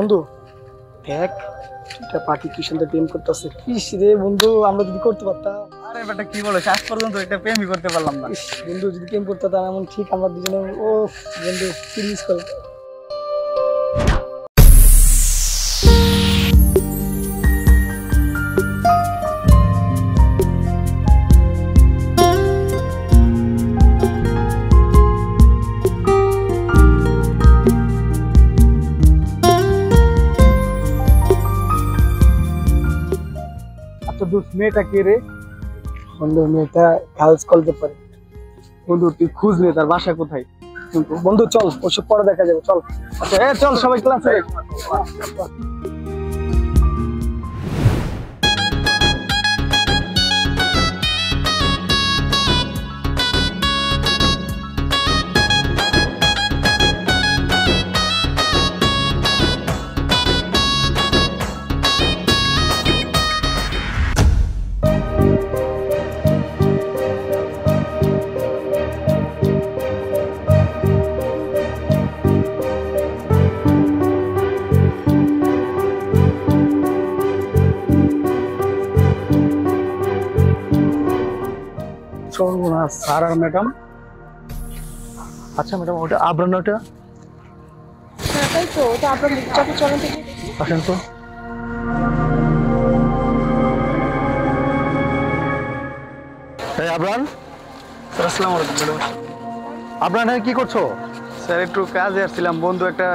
বন্ধু দেখ এটা পার্টি কি সুন্দর প্রেম করতেছে। ইস রে বন্ধু, আমরা যদি করতে পারতাম। আরে বেটা কি বলো, শেষ পর্যন্ত এটা প্রেমই করতে পারলাম না। বন্ধু যদি প্রেম করতে পারতাম এমন ঠিক আমরা দুজনে। ও বন্ধু প্লিজ কর। মেয়েটা কে রে? বন্ধু মেয়েটা গার্লস কলেজে পড়ে। বন্ধু তুই খুঁজ নে তার বাসা কোথায়। বন্ধু চল ওসব পরে দেখা যাবে, চল। আচ্ছা চল সবাই ক্লাসে। স্যার আর ম্যাডাম। আচ্ছা ম্যাডাম ওটা আবরান, ওটা তাই তো, ওটা আপনার চলো চলো থেকে আসেন তো। এই আবরান। আসসালামু আলাইকুম ম্যাডাম। আবরান কি করছো? স্যার একটু কাজে আসছিলাম, বন্ধু একটা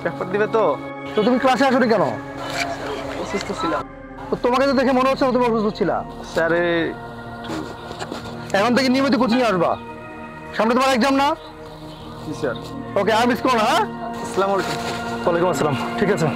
পেপার দিবে তো। তো তুমি ক্লাসে আসো কেন? অসুস্থ ছিলাম। তো তোমাকে তো দেখে মনে হচ্ছে তুমি অসুস্থ ছিলা। স্যার এখন থেকে নিয়মিত কোচিং আসবা। সামনে তোমার এক্সাম না? জি স্যার। ওকে আর মিস করো না। হ্যাঁ আসসালামু আলাইকুম। ওয়ালাইকুম আসসালাম। ঠিক আছে।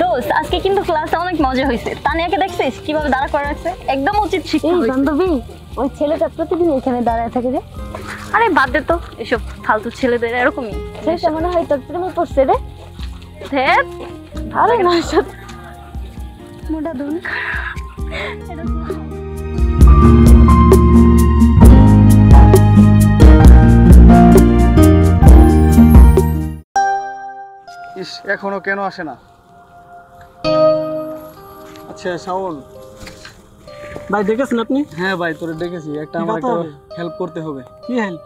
দোস্ত আজকে কিন্তু ক্লাসে অনেক মজা হয়েছে। তানিয়াকে দেখছিস কিভাবে দাঁড়া করে রাখছে? একদম উচিত শিক্ষা। এই বান্ধবী, ওই ছেলেটা প্রতিদিন এখানে দাঁড়ায় থাকে রে। আরে বাদ দে তো, এসব ফালতু ছেলেদের এরকমই। ছেলেটা মনে হয় তোর প্রেমে পড়ছে রে। ধ্যাত, আরে না সত্যি মোটা দুন। ইস এখনো কেন আসে না? আচ্ছা শাওন ভাই দেখেছেন আপনি? হ্যাঁ ভাই তোরে ডেকেছি, একটা আমার একটা হেল্প করতে হবে। কি হেল্প?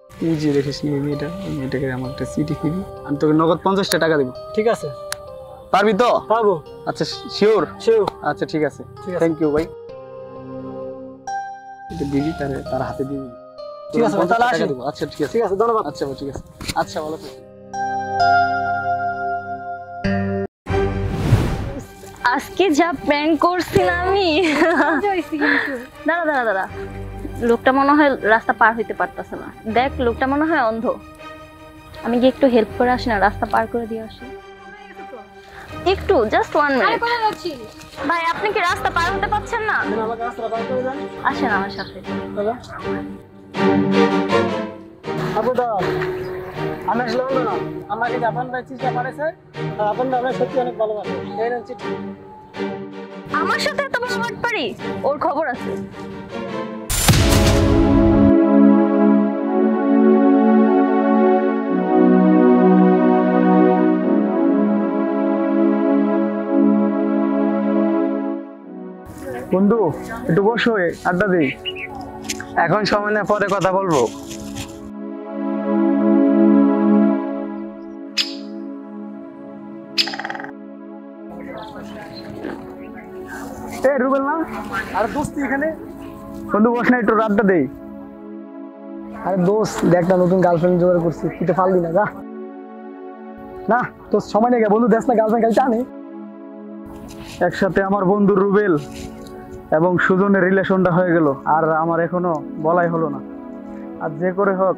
তুই যে দেখিস নি মেয়েটাকে আমার একটা চিঠি দিবি, আমি তোকে নগদ 50টা টাকা দেবো। ঠিক আছে। পারবি তো? পারবো। আচ্ছা শিওর? শিওর। আচ্ছা ঠিক আছে, থ্যাংক ইউ ভাই। এটা দিবি তার হাতে দিবি। ঠিক আছে তাহলে আসি। আচ্ছা ঠিক আছে। ঠিক আছে ধন্যবাদ। আচ্ছা ভাই ঠিক আছে। আচ্ছা ভালো থাকো। আজকে যা প্র্যাঙ্ক করছি না আমি। দাঁড়া দাঁড়া দাঁড়া, লোকটা মনে হয় রাস্তা পার হইতে পারতেছে না। দেখ লোকটা মনে হয় অন্ধ। আমি গিয়ে একটু হেল্প করে আসি না, রাস্তা পার করে দিয়ে আসি। একটু জাস্ট 1 মিনিট। ভাই আপনি কি রাস্তা পার হতে পারছেন না? আমাকে রাস্তা পার করে দেন। আসেন আমার সাথে। আপু দা আমি আসলাম না, আমাকে জাপান ভাই চিঠি পাঠাইছে। আপন ভাই আমরা সত্যি অনেক ভালোবাসি। এই নেন চিঠি। আমার সাথে এত বড় বাটপারি? ওর খবর আছে। বন্ধু একটু বসো, আড্ডা দিই। এখন সময় না, পরে কথা বলবো। রুবেল না? আর দোস্তি এখানে। বন্ধু বস না, একটু আড্ডা দেই। আরে দোস্ত দেখ না, নতুন গার্লফ্রেন্ড জোগাড় করছি, তুই তো পারলি না। যা না, তোর সময় নেই। বন্ধু দেখ না, গার্লফ্রেন্ড কাল জানে একসাথে আমার বন্ধু রুবেল এবং সুজনের রিলেশনটা হয়ে গেল, আর আমার এখনো বলাই হলো না। আর যে করে হোক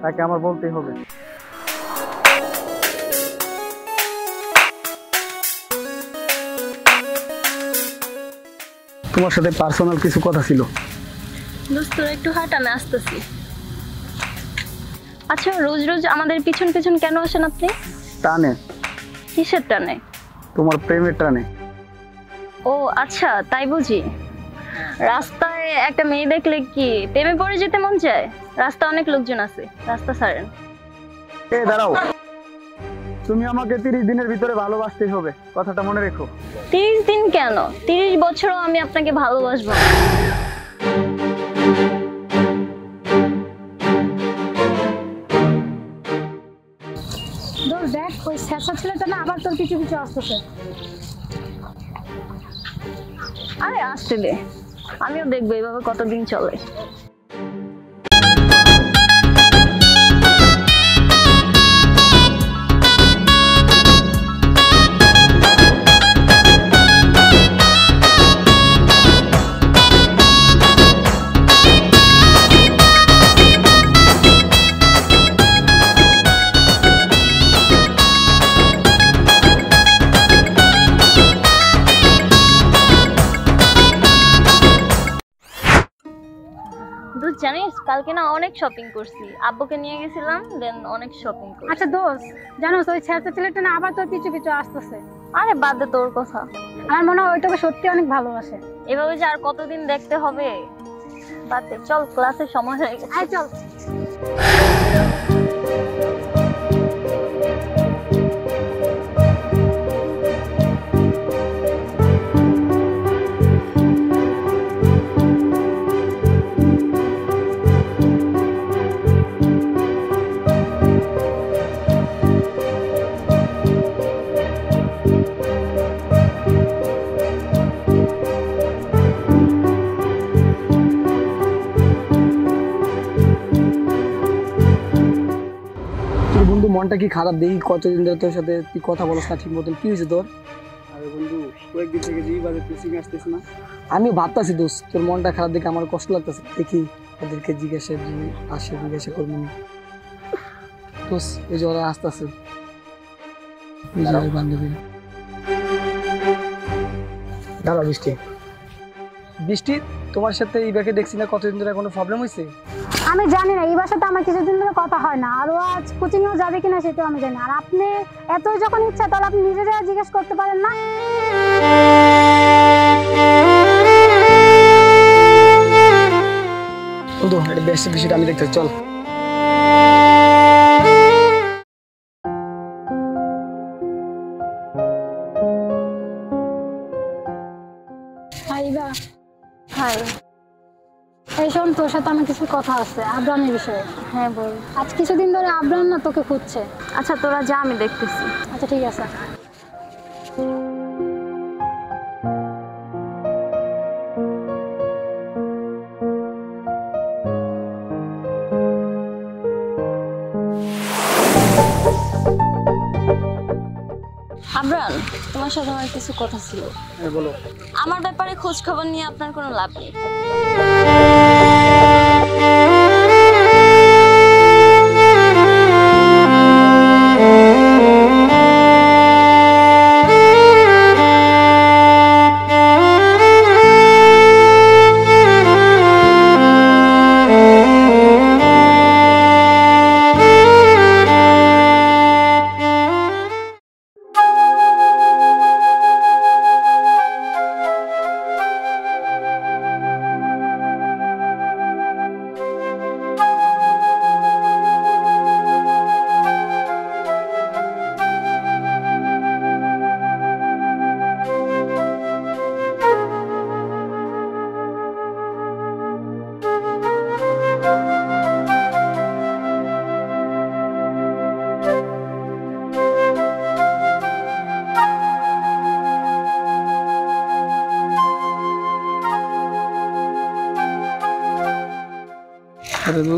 তাকে আমার বলতেই হবে। তোমার সাথে পার্সোনাল কিছু কথা ছিল। দোস্ত একটু হাঁট, আমি আসতেছি। আচ্ছা রোজ রোজ আমাদের পিছন পিছন কেন আসেন আপনি? টানে। কিসের টানে? তোমার প্রেমের টানে। ও আচ্ছা, তাই বুঝি। রাস্তায় একটা মেয়ে দেখলে কি প্রেমে পড়ে যেতে মন চায়? রাস্তা অনেক লোকজন আছে, রাস্তা ছাড়েন। দাঁড়াও, তুমি আমাকে 30 দিনের ভিতরে ভালোবাসতেই হবে, কথাটা মনে রেখো। 30 দিন কেন, 30 বছরও আমি আপনাকে ভালোবাসবো না। দেখ ওই শেষা ছেলেটা না আবার তোর পিছু পিছু আসতেছে। আরে আসতে দে, আমিও দেখবো এভাবে কতদিন চলে। জানিস কালকে না অনেক শপিং করছি, আব্বুকে নিয়ে গেছিলাম, দেন অনেক শপিং করছি। আচ্ছা দোস্ত, জানোস ওই শেষা ছেলেটা না আবার তোর পিছু পিছু আসতেছে। আরে বাদ দে তোর কথা। আমার মনে হয় ওইটাকে সত্যি অনেক ভালোবাসে। এভাবে যে আর কতদিন দেখতে হবে, বাদ দে, চল ক্লাসের সময় হয়ে গেছে। আয় চল। বন্ধু মনটা কি খারাপ, দেখি কতদিন ধরে তোর সাথে তুই কথা বলছ না ঠিক মতন, কি হয়েছে তোর? আরে বন্ধু, কয়েকদিন থেকে যেই বাজে কোচিং আসতেছ না। আমি ভাবতাছি দোস্ত তোর মনটা খারাপ দেখে আমার কষ্ট লাগতেছে, দেখি ওদেরকে জিজ্ঞাসা করবো না। দোস্ত এই যে ওরা আসতেছে, বান্ধবী। দাঁড়া বৃষ্টি, বৃষ্টি তোমার সাথে এই ব্যাগে দেখছি না, কতদিন ধরে কোনো প্রবলেম হয়েছে? আমি জানি না, এই বাসাতে আমার কিছুদিন ধরে কথা হয় না, আর ও আজ কোচিং এও যাবে কিনা সেটাও আমি জানি। আর আপনি এতই যখন ইচ্ছা তাহলে আপনি নিজে যা জিজ্ঞেস করতে পারেন না। বন্ধু এটা বেশি বিষয়টা আমি দেখতে, চল। আইবা, হাই। এই শোন, তোর সাথে আমার কিছু কথা আছে আব্রামের বিষয়ে। হ্যাঁ বল। আজ কিছুদিন ধরে আব্রাম না তোকে খুঁজছে। আচ্ছা তোরা যা, আমি দেখতেছি। আচ্ছা ঠিক আছে। আবরান, তোমার সাথে আমার কিছু কথা ছিল। হ্যাঁ বলো। আমার ব্যাপারে খোঁজ খবর নিয়ে আপনার কোনো লাভ নেই।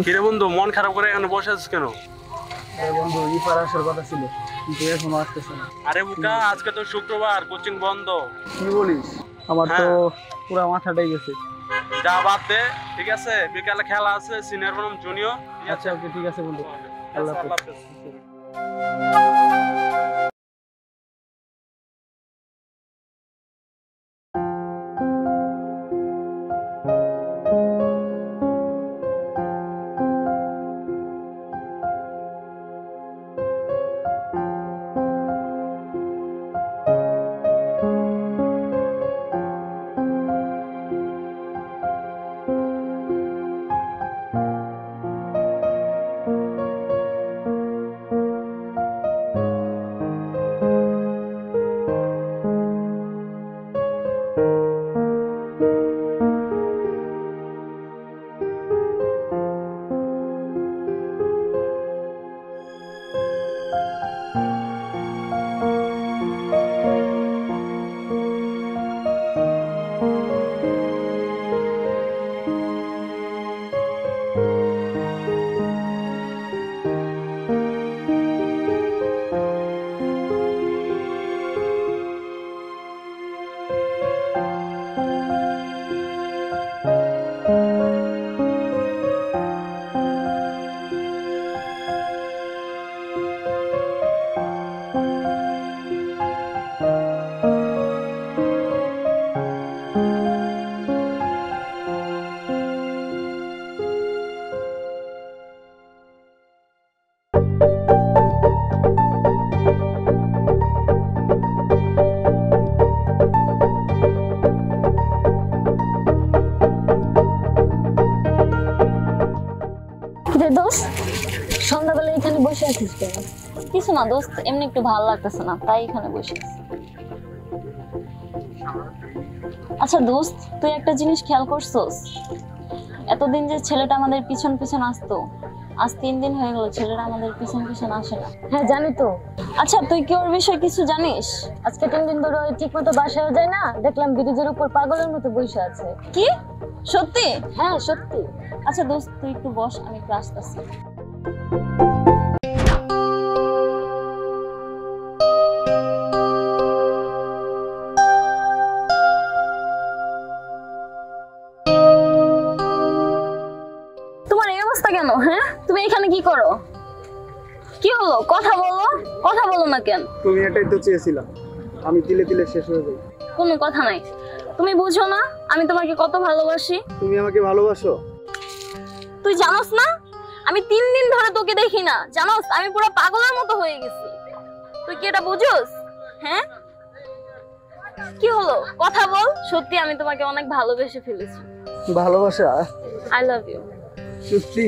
কিরে বন্ধু, মন খারাপ করে এখানে বসে আছিস কেন? আরে বন্ধু, ইফার আসার কথা ছিল কিন্তু এখনো আসতেছে না। আরে বুকা, আজকে তো শুক্রবার, কোচিং বন্ধ। কি বলিস? আমার তো পুরো মাথাটাই গেছে। যা বাদ দে, ঠিক আছে? বিকালে খেলা আছে, সিনিয়র বনাম জুনিয়র। আচ্ছা ওকে, ঠিক আছে বন্ধু। আল্লাহ আল্লাহ হাফেজ। আছিস কেন? কিছু না দোস্ত, এমনি একটু ভালো লাগতেছে না, তাই এখানে বসে আছি। আচ্ছা দোস্ত, তুই একটা জিনিস খেয়াল করছস? এতদিন যে ছেলেটা আমাদের পিছন পিছন আসতো, আজ 3 দিন হয়ে গেল ছেলেটা আমাদের পিছন পিছন আসে না। হ্যাঁ জানি তো। আচ্ছা তুই কি ওর বিষয়ে কিছু জানিস? আজকে 3 দিন ধরে ঠিক মতো বাসায় যায় না, দেখলাম ব্রিজের উপর পাগলের মতো বসে আছে। কি সত্যি? হ্যাঁ সত্যি। আচ্ছা দোস্ত তুই একটু বস, আমি একটু আসতেছি। তোমার এই অবস্থা কেন? হ্যাঁ, তুমি এখানে কি করো? কি হলো? কথা বলো, কথা বলো না কেন? তুমি এটাই তো চেয়েছিলাম, আমি তিলে তিলে শেষ হয়ে যাই। কোনো কথা নাই। তুমি বুঝো না আমি তোমাকে কত ভালোবাসি? তুমি আমাকে ভালোবাসো? তুই জানোস না আমি 3 দিন ধরে তোকে দেখি না, জানোস আমি পুরো পাগলের মতো হয়ে গেছি। তুই কি এটা বুঝোস? হ্যাঁ, কি হলো? কথা বল। সত্যি আমি তোমাকে অনেক ভালোবেসে ফেলেছি। ভালোবাসা? I love you. সত্যি?